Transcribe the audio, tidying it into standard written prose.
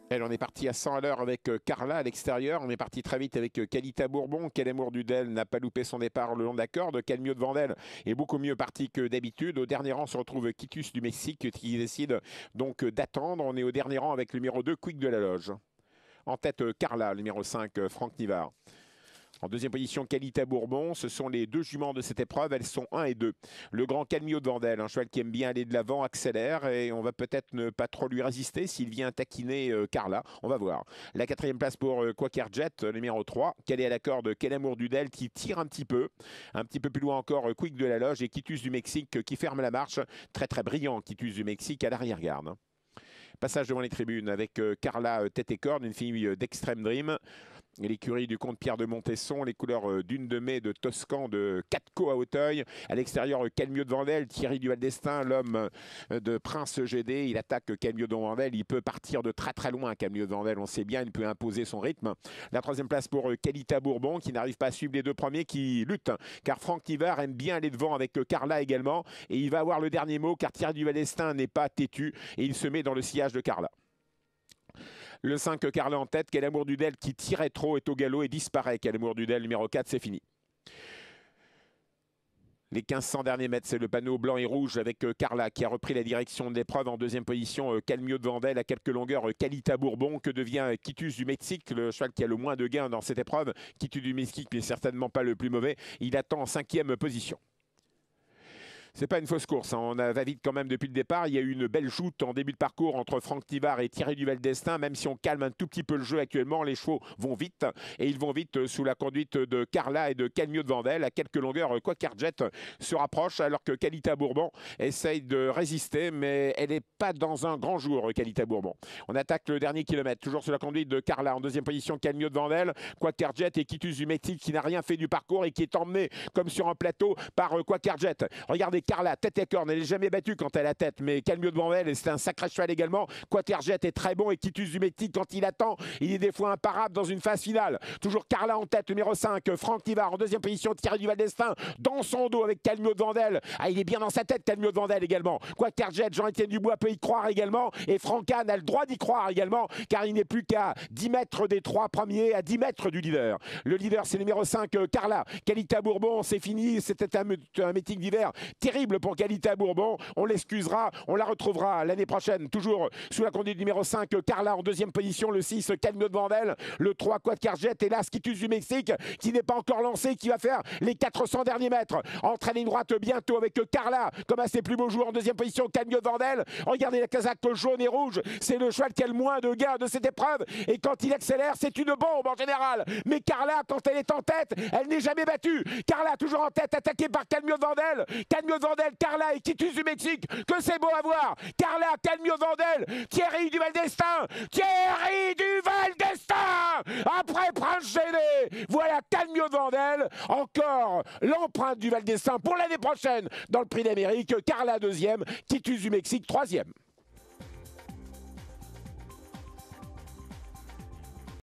Elle, on est parti à 100 à l'heure avec Carla à l'extérieur. On est parti très vite avec Kalita Bourbon. Quel amour du Del n'a pas loupé son départ le long de la corde. Calmio de Vandel est beaucoup mieux parti que d'habitude. Au dernier rang se retrouve Kitus du Mexique qui décide donc d'attendre. On est au dernier rang avec le numéro 2, Quick de la Loge. En tête, Carla, le numéro 5, Franck Nivard. En deuxième position, Kalita Bourbon. Ce sont les deux juments de cette épreuve. Elles sont 1 et 2. Le grand Calmio de Vandel, un cheval qui aime bien aller de l'avant, accélère et on va peut-être ne pas trop lui résister s'il vient taquiner Carla. On va voir. La quatrième place pour Quaker Jet, numéro 3. Calé à la corde, Quel amour du Del qui tire un petit peu. Un petit peu plus loin encore, Quick de la Loge et Kitus du Mexique qui ferme la marche. Très très brillant, Kitus du Mexique à l'arrière-garde. Passage devant les tribunes avec Carla Tête et Corne, une fille d'Extreme Dream. L'écurie du comte Pierre de Montesson, les couleurs d'une de mai de Toscan, de Catco à Hauteuil. À l'extérieur, Calmio de Vandel, Thierry du Val-d'Estaing, l'homme de Prince GD. Il attaque Calmio de Vandel. Il peut partir de très très loin, Calmio de Vandel. On sait bien, il peut imposer son rythme. La troisième place pour Kalita Bourbon, qui n'arrive pas à suivre les deux premiers, qui lutte. Car Franck Nivard aime bien aller devant avec Carla également. Et il va avoir le dernier mot, car Thierry du Val-d'Estaing n'est pas têtu. Et il se met dans le sillage de Carla. Le 5, Carla en tête. Quel amour du Del qui tirait trop est au galop et disparaît. Quel amour du Del, numéro 4, c'est fini. Les 1500 derniers mètres, c'est le panneau blanc et rouge avec Carla qui a repris la direction de l'épreuve. En deuxième position, Calmio de Vandel à quelques longueurs, Kalita Bourbon. Que devient Kitus du Mexique, le cheval qui a le moins de gains dans cette épreuve. Kitus du Mexique n'est certainement pas le plus mauvais. Il attend en cinquième position. C'est pas une fausse course, hein. On va vite quand même depuis le départ. Il y a eu une belle joute en début de parcours entre Franck Nivard et Thierry Duval d'Estaing. Même si on calme un tout petit peu le jeu actuellement, les chevaux vont vite. Et ils vont vite sous la conduite de Carla et de Calmio de Vandel. À quelques longueurs, Quaker Jet se rapproche alors que Kalita Bourbon essaye de résister. Mais elle n'est pas dans un grand jour, Kalita Bourbon. On attaque le dernier kilomètre, toujours sous la conduite de Carla. En deuxième position, Calmio de Vandel. Quaker Jet et Kitus du Mexique qui n'a rien fait du parcours et qui est emmené comme sur un plateau par Quaker Jet. Regardez Carla, tête et corne, elle n'est jamais battue quand elle a tête, mais Calmio de Vandel, c'est un sacré cheval également. Quaterjet est très bon et Kitus du Mexique, quand il attend, il est des fois imparable dans une phase finale. Toujours Carla en tête, numéro 5, Franck Nivard en deuxième position, Thierry du Val-d'Estaing dans son dos avec Calmio de Vandel. Ah, il est bien dans sa tête, Calmio de Vandel également. Quaterjet, Jean-Étienne Dubois peut y croire également et Franck Anne a le droit d'y croire également car il n'est plus qu'à 10 mètres des trois premiers, à 10 mètres du leader. Le leader, c'est numéro 5, Carla. Kalita Bourbon, c'est fini, c'était un meeting d'hiver terrible pour Kalita Bourbon. On l'excusera, on la retrouvera l'année prochaine, toujours sous la conduite numéro 5, Carla en deuxième position, le 6, Calmio de Vandel, le 3, Quaterjet et là, Kitus du Mexique, qui n'est pas encore lancé, qui va faire les 400 derniers mètres. Entre à ligne droite bientôt avec Carla, comme à ses plus beaux jours en deuxième position, Calmio de Vandel. Regardez la casaque jaune et rouge, c'est le cheval qui a le moins de gains de cette épreuve, et quand il accélère, c'est une bombe en général. Mais Carla, quand elle est en tête, elle n'est jamais battue. Carla toujours en tête, attaquée par Calmio de Vandel. Calmio de Vandel, Carla et Kitus du Mexique, que c'est beau à voir. Carla, Calmio Vandel, Thierry du Val-d'Estaing, Thierry du Val-d'Estaing, après Prince Géné. Voilà Calmio Vandel, encore l'empreinte du Val-d'Estaing pour l'année prochaine dans le Prix d'Amérique. Carla deuxième, Kitus du Mexique troisième.